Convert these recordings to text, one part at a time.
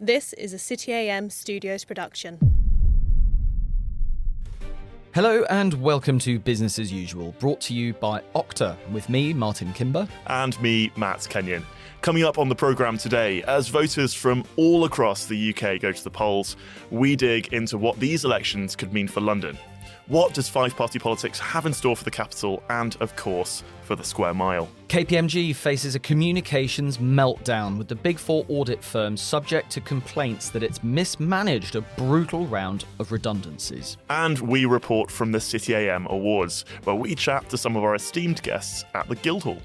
This is a City AM Studios production. Hello and welcome to Business as Usual, brought to you by Okta, with me, Martin Kimber. And me, Matt Kenyon. Coming up on the programme today, as voters from all across the UK go to the polls, we dig into what these elections could mean for London. What does five-party politics have in store for the capital and, of course, for the square mile? KPMG faces a communications meltdown with the Big Four audit firm subject to complaints that it's mismanaged a brutal round of redundancies. And we report from the City AM Awards, where we chat to some of our esteemed guests at the Guildhall.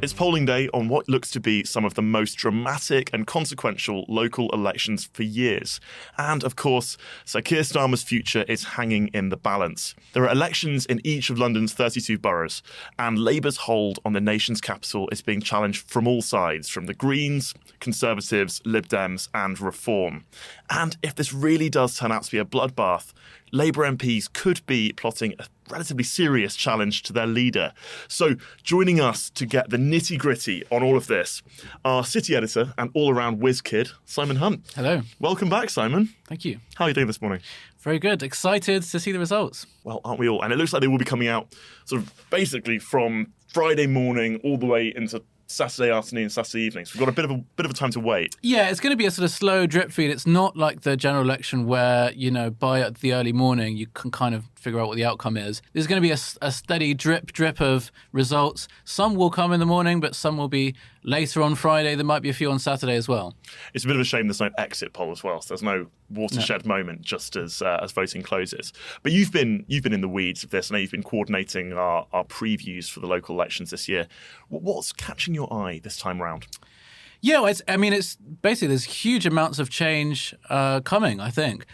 It's polling day on what looks to be some of the most dramatic and consequential local elections for years. And, of course, Sir Keir Starmer's future is hanging in the balance. There are elections in each of London's 32 boroughs, and Labour's hold on the nation's capital is being challenged from all sides, from the Greens, Conservatives, Lib Dems and Reform. And if this really does turn out to be a bloodbath, Labour MPs could be plotting a relatively serious challenge to their leader. So joining us to get the nitty-gritty on all of this, our city editor and all-around whiz kid, Simon Hunt. Hello. Welcome back, Simon. Thank you. How are you doing this morning? Very good. Excited to see the results. Well, aren't we all? And it looks like they will be coming out sort of basically from Friday morning all the way into Saturday afternoon, Saturday evenings. We've got a bit of a time to wait. Yeah, it's going to be a sort of slow drip feed. It's not like the general election where, by the early morning, you can kind of figure out what the outcome is. There's going to be a steady drip of results. Some will come in the morning, but some will be later on Friday. There might be a few on Saturday as well. It's a bit of a shame there's no exit poll as well. So there's no watershed moment just as voting closes. But you've been in the weeds of this. I know you've been coordinating our previews for the local elections this year. What's catching your eye this time round? Yeah, it's basically there's huge amounts of change coming, I think.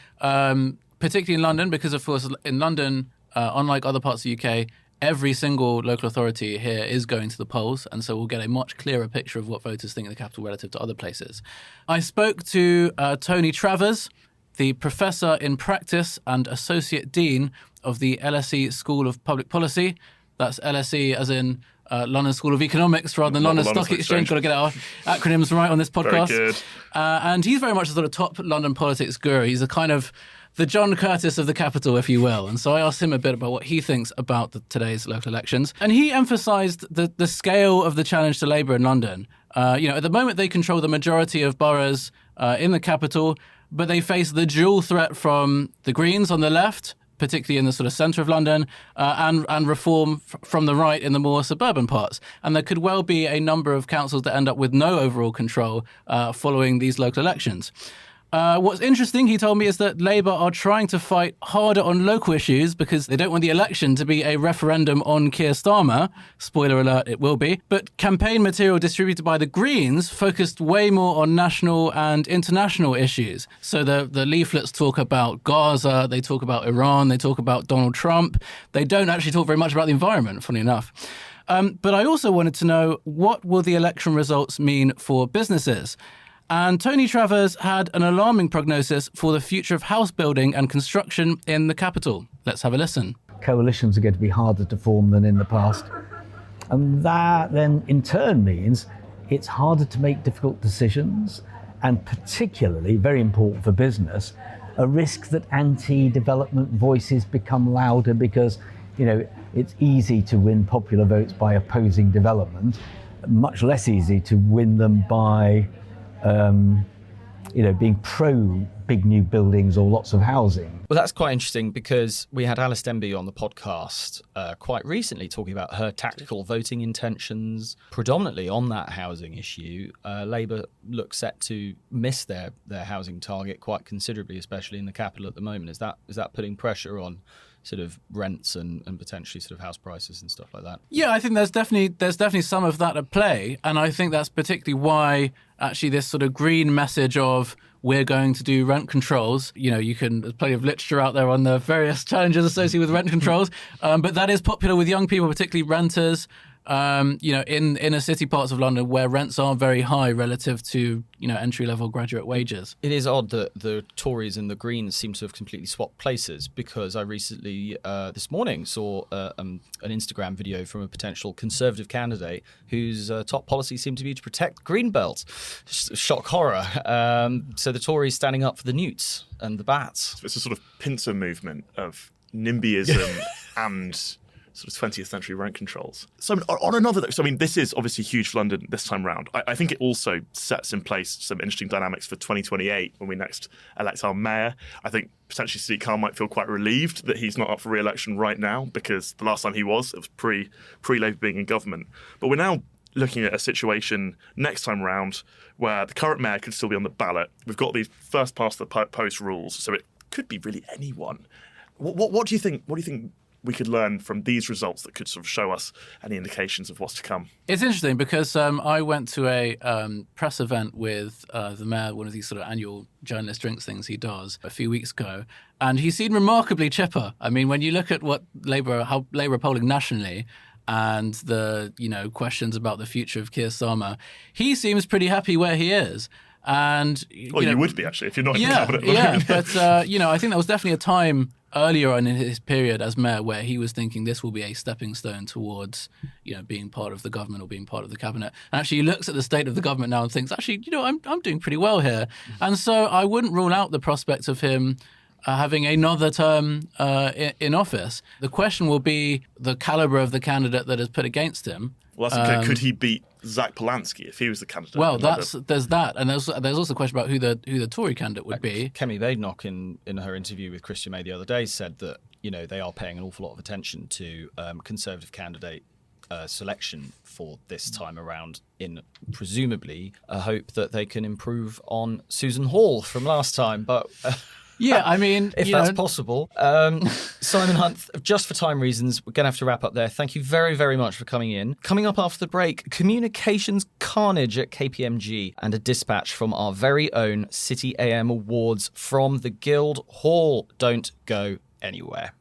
Particularly in London, because of course in London, unlike other parts of the UK, every single local authority here is going to the polls, and so we'll get a much clearer picture of what voters think of the capital relative to other places. I spoke to Tony Travers, the Professor in Practice and Associate Dean of the LSE School of Public Policy. That's LSE as in London School of Economics rather than London Stock Exchange. Got to get our acronyms right on this podcast. Very good. And he's very much a sort of top London politics guru. He's a kind of the John Curtis of the capital, if you will. And so I asked him a bit about what he thinks about today's local elections. And he emphasised the scale of the challenge to Labour in London. At the moment, they control the majority of boroughs in the capital, but they face the dual threat from the Greens on the left, particularly in the sort of centre of London, and Reform from the right in the more suburban parts. And there could well be a number of councils that end up with no overall control following these local elections. What's interesting, he told me, is that Labour are trying to fight harder on local issues because they don't want the election to be a referendum on Keir Starmer. Spoiler alert, it will be. But campaign material distributed by the Greens focused way more on national and international issues. So the leaflets talk about Gaza, they talk about Iran, they talk about Donald Trump. They don't actually talk very much about the environment, funny enough. But I also wanted to know, what will the election results mean for businesses? And Tony Travers had an alarming prognosis for the future of house building and construction in the capital. Let's have a listen. Coalitions are going to be harder to form than in the past. And that then in turn means it's harder to make difficult decisions, and particularly, very important for business, a risk that anti-development voices become louder because, it's easy to win popular votes by opposing development, much less easy to win them by being pro big new buildings or lots of housing. Well, that's quite interesting because we had Alice Denby on the podcast quite recently talking about her tactical voting intentions, predominantly on that housing issue. Labour look set to miss their housing target quite considerably, especially in the capital at the moment. Is that putting pressure on sort of rents and potentially sort of house prices and stuff like that? Yeah, I think there's definitely some of that at play, and I think that's particularly why actually this sort of green message of we're going to do rent controls. There's plenty of literature out there on the various challenges associated with rent controls, but that is popular with young people, particularly renters. in a city parts of London where rents are very high relative to, entry-level graduate wages. It is odd that the Tories and the Greens seem to have completely swapped places, because I recently, this morning, saw an Instagram video from a potential Conservative candidate whose top policy seemed to be to protect Greenbelt. Shock horror. So the Tories standing up for the newts and the bats. It's a sort of pincer movement of NIMBYism and sort of 20th century rent controls. So on another, this is obviously huge for London this time round. I think it also sets in place some interesting dynamics for 2028 when we next elect our mayor. I think potentially Sadiq Khan might feel quite relieved that he's not up for re-election right now, because the last time he was, it was pre-Labour being in government. But we're now looking at a situation next time round where the current mayor could still be on the ballot. We've got these first past the post rules, so it could be really anyone. What do you think? What do you think we could learn from these results that could sort of show us any indications of what's to come? It's interesting because I went to a press event with the mayor, one of these sort of annual journalist drinks things he does, a few weeks ago, and he seemed remarkably chipper. I mean, when you look at how Labour are polling nationally, and the questions about the future of Keir Starmer, he seems pretty happy where he is. And you would be, actually, if you're not in the cabinet. But I think there was definitely a time earlier on in his period as mayor where he was thinking this will be a stepping stone towards being part of the government or being part of the cabinet. And actually he looks at the state of the government now and thinks, actually, I'm doing pretty well here. And so I wouldn't rule out the prospect of him having another term in office. The question will be the calibre of the candidate that is put against him. Well, that's okay. Could he beat Zach Polanski if he was the candidate? Well, there's that, and there's also a question about who the Tory candidate would be. Kemi Badenoch, in her interview with Christian May the other day, said that they are paying an awful lot of attention to Conservative candidate selection for this time around, in presumably a hope that they can improve on Susan Hall from last time, but. Yeah, I mean, if that's possible. Simon Hunt, just for time reasons, we're going to have to wrap up there. Thank you very, very much for coming in. Coming up after the break, communications carnage at KPMG and a dispatch from our very own City AM Awards from the Guildhall. Don't go anywhere.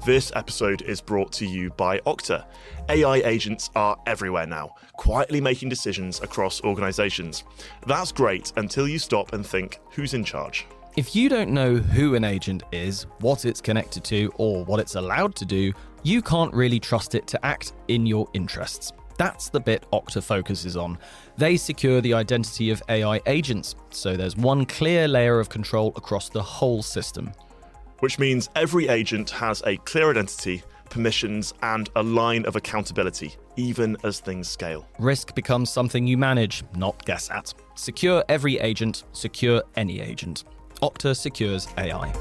This episode is brought to you by Okta. AI agents are everywhere now, quietly making decisions across organisations. That's great until you stop and think, who's in charge? If you don't know who an agent is, what it's connected to, or what it's allowed to do, you can't really trust it to act in your interests. That's the bit Okta focuses on. They secure the identity of AI agents, so there's one clear layer of control across the whole system. Which means every agent has a clear identity, permissions, and a line of accountability, even as things scale. Risk becomes something you manage, not guess at. Secure every agent, secure any agent. Okta secures AI.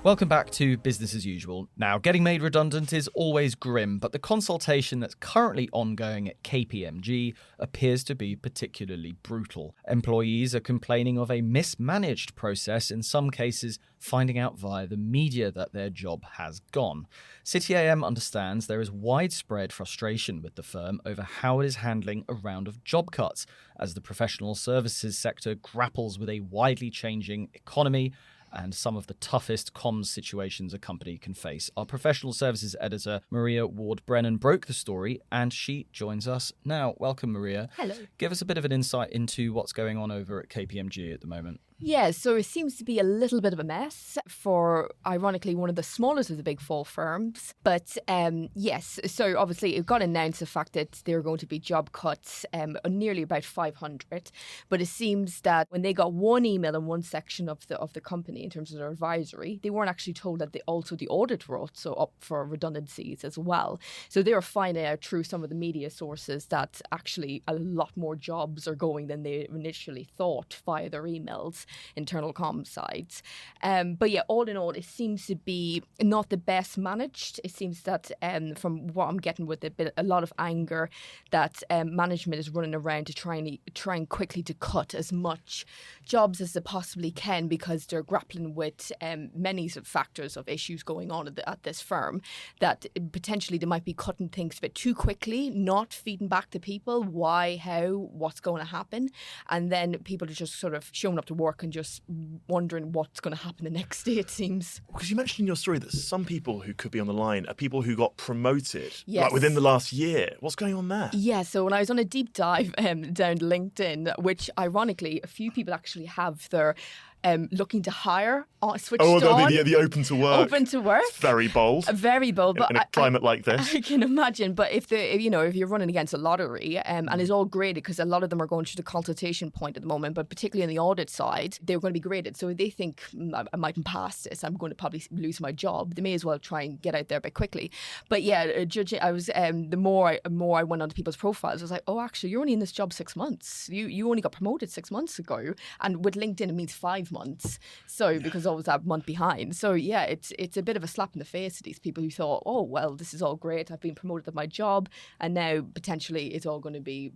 Welcome back to Business as Usual. Now, getting made redundant is always grim, but the consultation that's currently ongoing at KPMG appears to be particularly brutal. Employees are complaining of a mismanaged process, in some cases finding out via the media that their job has gone. City AM understands there is widespread frustration with the firm over how it is handling a round of job cuts, as the professional services sector grapples with a widely changing economy and some of the toughest comms situations a company can face. Our professional services editor, Maria Ward-Brennan, broke the story, and she joins us now. Welcome, Maria. Hello. Give us a bit of an insight into what's going on over at KPMG at the moment. Yeah, so it seems to be a little bit of a mess for, ironically, one of the smallest of the big four firms. But yes, so obviously it got announced the fact that there are going to be job cuts, nearly about 500. But it seems that when they got one email in one section of the company in terms of their advisory, they weren't actually told that the audit were also up for redundancies as well. So they were finding out through some of the media sources that actually a lot more jobs are going than they initially thought via their emails. Internal comms sides. But yeah, all in all, it seems to be not the best managed. It seems that from what I'm getting with it, a lot of anger that management is running around to trying quickly to cut as much jobs as they possibly can, because they're grappling with many sort of factors of issues going on at this firm, that potentially they might be cutting things a bit too quickly, not feeding back to people why, how, what's going to happen. And then people are just sort of showing up to work work and just wondering what's going to happen the next day, it seems. Because you mentioned in your story that some people who could be on the line are people who got promoted Yes. within the last year. What's going on there? Yeah, so when I was on a deep dive down LinkedIn, which ironically a few people actually have their looking to hire switched on. The open to work. Open to work. It's very bold. Very bold, but in a climate like this. I can imagine. But if you're running against a lottery, and it's all graded, because a lot of them are going through the consultation point at the moment, but particularly on the audit side, they're going to be graded. So if they think I mightn't pass this, I'm going to probably lose my job, they may as well try and get out there a bit quickly. But yeah, judging, I was the more I went onto people's profiles, I was like, oh, actually, you're only in this job 6 months. You only got promoted 6 months ago, and with LinkedIn, it means 5 months. So because I was that month behind. So yeah, it's a bit of a slap in the face to these people who thought, oh well, this is all great, I've been promoted at my job, and now potentially it's all going to be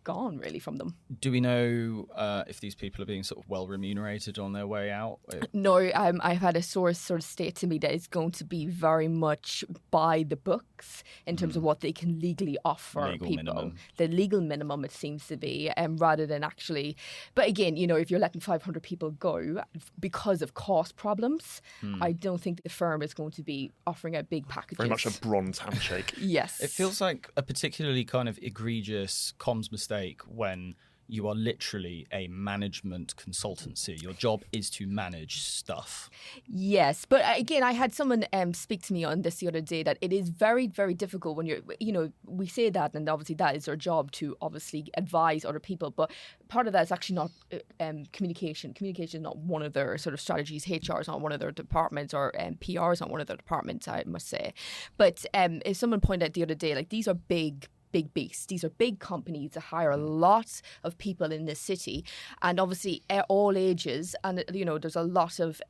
gone really from them. Do we know if these people are being sort of well remunerated on their way out? No, I've had a source sort of state to me that it's going to be very much by the books in terms of what they can legally offer Legal people. minimum. The legal minimum, it seems to be, rather than actually. But again, if you're letting 500 people go because of cost problems, I don't think the firm is going to be offering out big packages. Very much a bronze handshake. Yes. It feels like a particularly kind of egregious comms mistake when you are literally a management consultancy. Your job is to manage stuff. Yes, but again, I had someone speak to me on this the other day that it is very, very difficult when we say that, and obviously that is our job to obviously advise other people, but part of that is actually not communication. Communication is not one of their sort of strategies. HR is not one of their departments, or PR is not one of their departments, I must say. But if someone pointed out the other day, like, these are big beasts. These are big companies that hire a lot of people in this city, and obviously all ages. And there's a lot of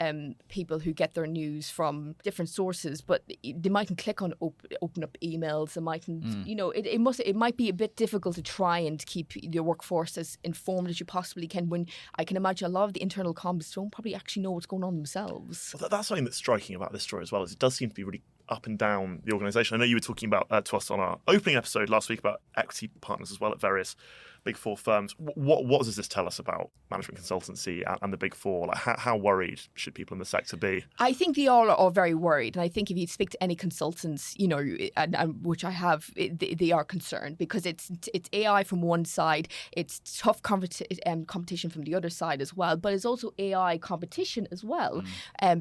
people who get their news from different sources, but they mightn't click on open up emails. They mightn't. It might be a bit difficult to try and keep your workforce as informed as you possibly can. When I can imagine a lot of the internal comms don't probably actually know what's going on themselves. Well, that's something that's striking about this story as well, is it does seem to be really up and down the organisation. I know you were talking about to us on our opening episode last week about equity partners as well at various Big Four firms. What does this tell us about management consultancy and the Big Four? Like, how worried should people in the sector be? I think they all are very worried, and I think if you speak to any consultants, and which I have, they are concerned, because it's AI from one side, it's tough competition from the other side as well, but it's also AI competition as well,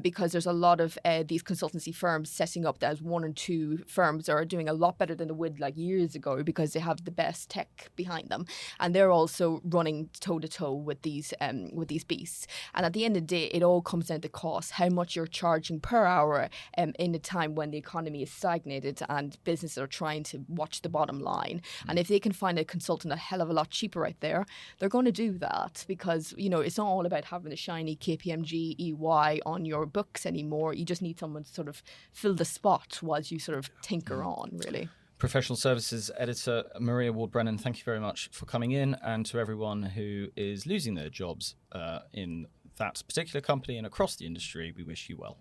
because there's a lot of these consultancy firms setting up as 1 or 2 firms that are doing a lot better than they would like years ago, because they have the best tech behind them. And they're also running toe to toe with these beasts. And at the end of the day, it all comes down to cost, how much you're charging per hour in a time when the economy is stagnated and businesses are trying to watch the bottom line. And if they can find a consultant a hell of a lot cheaper out there, they're going to do that, because it's not all about having a shiny KPMG EY on your books anymore. You just need someone to sort of fill the spot whilst you sort of tinker on, really. Professional Services Editor Maria Ward-Brennan, thank you very much for coming in, and to everyone who is losing their jobs in that particular company and across the industry, we wish you well.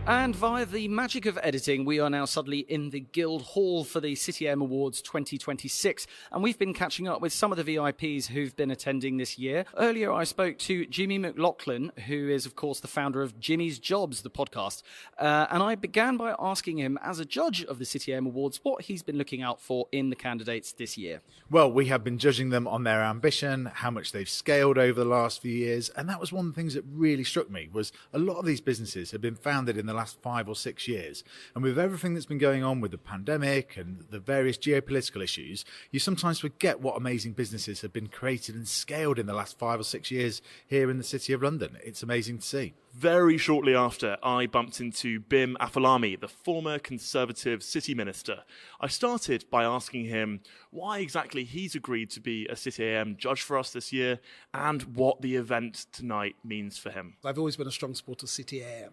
And via the magic of editing, we are now suddenly in the Guildhall for the CityAM Awards 2026. And we've been catching up with some of the VIPs who've been attending this year. Earlier, I spoke to Jimmy McLaughlin, who is, of course, the founder of Jimmy's Jobs, the podcast. And I began by asking him, as a judge of the CityAM Awards, what he's been looking out for in the candidates this year. Well, we have been judging them on their ambition, how much they've scaled over the last few years. And that was one of the things that really struck me, was a lot of these businesses have been founded in the last 5 or 6 years. And with everything that's been going on with the pandemic and the various geopolitical issues, you sometimes forget what amazing businesses have been created and scaled in the last 5 or 6 years here in the City of London. It's amazing to see. Very shortly after, I bumped into Bim Afolami, the former Conservative City Minister. I started by asking him why exactly he's agreed to be a CityAM judge for us this year, and what the event tonight means for him. I've always been a strong supporter of CityAM.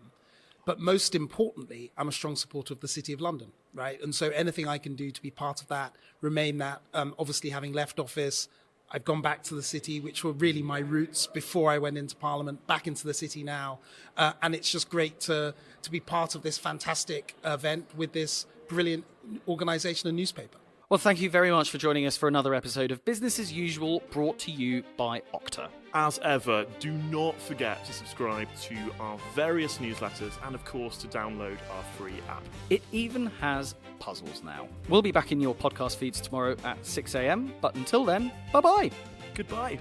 But most importantly, I'm a strong supporter of the City of London, right? And so anything I can do to be part of that, remain that, obviously having left office, I've gone back to the city, which were really my roots before I went into Parliament, back into the city now. And it's just great to be part of this fantastic event with this brilliant organisation and newspaper. Well, thank you very much for joining us for another episode of Business as Usual, brought to you by Okta. As ever, do not forget to subscribe to our various newsletters and, of course, to download our free app. It even has puzzles now. We'll be back in your podcast feeds tomorrow at 6 a.m, but until then, bye-bye. Goodbye.